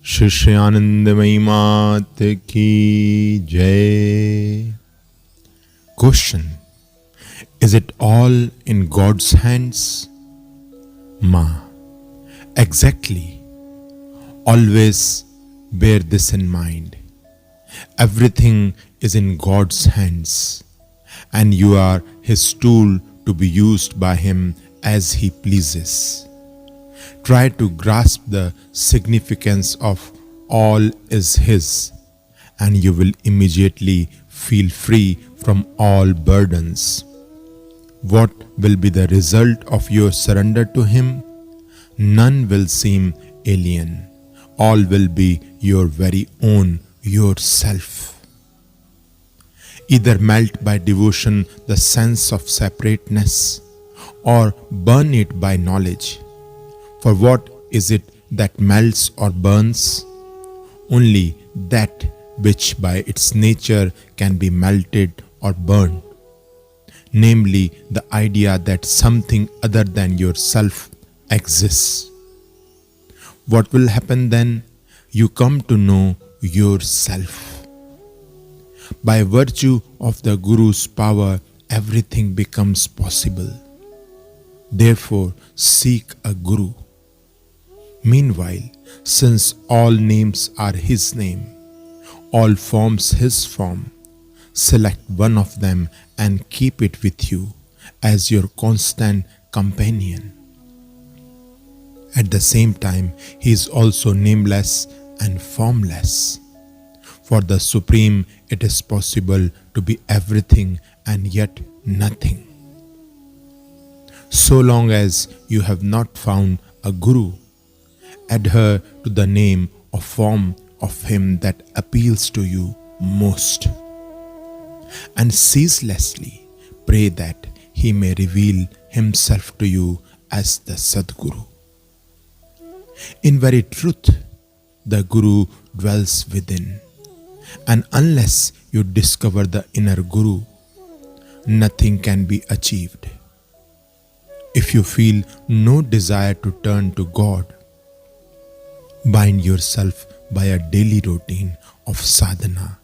Shri Anandamayi Ma ki Jai. Question: is it all in God's hands? Ma: exactly. Always bear this in mind. Everything is in God's hands, and you are His tool to be used by Him as He pleases. Try to grasp the significance of all is His, and you will immediately feel free from all burdens. What will be the result of your surrender to Him? None will seem alien. All will be your very own, yourself. Either melt by devotion the sense of separateness, or burn it by knowledge. For what is it that melts or burns? Only that which by its nature can be melted or burned, namely the idea that something other than yourself exists. What will happen then? You come to know yourself. By virtue of the Guru's power, everything becomes possible. Therefore, seek a Guru. Meanwhile, since all names are His name, all forms His form, select one of them and keep it with you as your constant companion. At the same time, He is also nameless and formless. For the Supreme, it is possible to be everything and yet nothing. So long as you have not found a Guru, adhere to the name or form of Him that appeals to you most, and ceaselessly pray that He may reveal Himself to you as the Sadguru. In very truth, the Guru dwells within, and unless you discover the inner Guru, nothing can be achieved. If you feel no desire to turn to God, bind yourself by a daily routine of sadhana,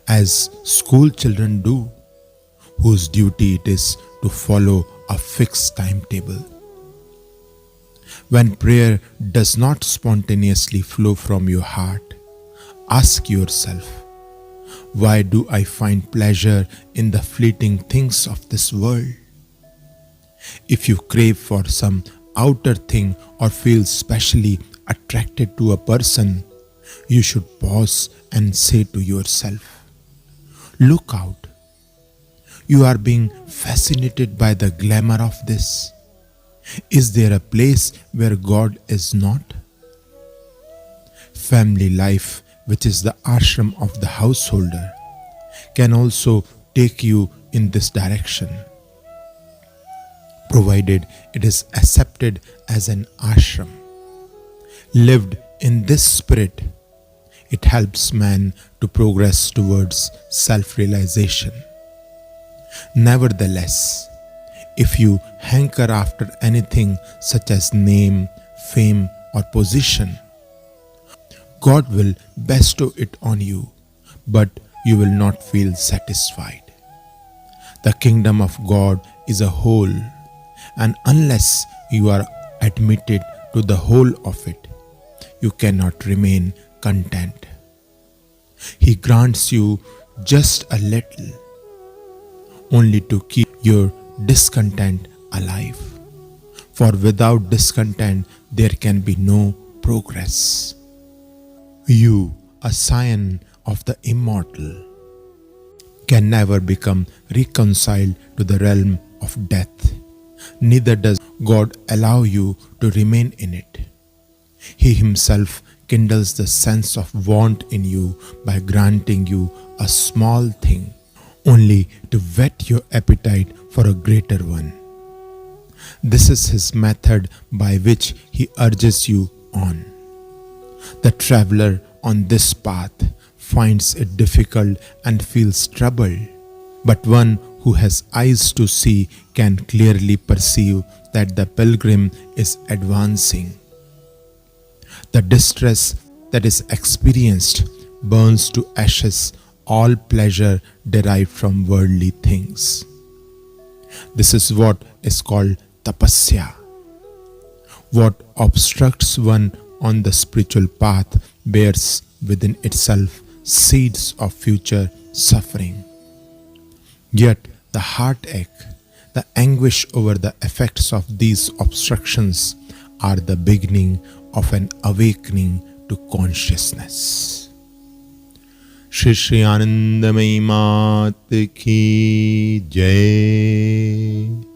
as school children do, whose duty it is to follow a fixed timetable. When prayer does not spontaneously flow from your heart, ask yourself, why do I find pleasure in the fleeting things of this world? If you crave for some outer thing or feel specially attracted to a person, you should pause and say to yourself, look out. You are being fascinated by the glamour of this. Is there a place where God is not? Family life, which is the ashram of the householder, can also take you in this direction, provided it is accepted as an ashram. Lived in this spirit, it helps man to progress towards self-realization. Nevertheless, if you hanker after anything such as name, fame, or position, God will bestow it on you, but you will not feel satisfied. The kingdom of God is a whole, and unless you are admitted to the whole of it, you cannot remain content. He grants you just a little, only to keep your discontent alive. For without discontent, there can be no progress. You, a scion of the immortal, can never become reconciled to the realm of death. Neither does God allow you to remain in it. He Himself kindles the sense of want in you by granting you a small thing, only to whet your appetite for a greater one. This is His method by which He urges you on. The traveler on this path finds it difficult and feels troubled, but one who has eyes to see can clearly perceive that the pilgrim is advancing. The distress that is experienced burns to ashes all pleasure derived from worldly things. This is what is called tapasya. What obstructs one on the spiritual path bears within itself seeds of future suffering. Yet the heartache, the anguish over the effects of these obstructions are the beginning of an awakening to consciousness. Shri Anandamayi Ma ki Jai.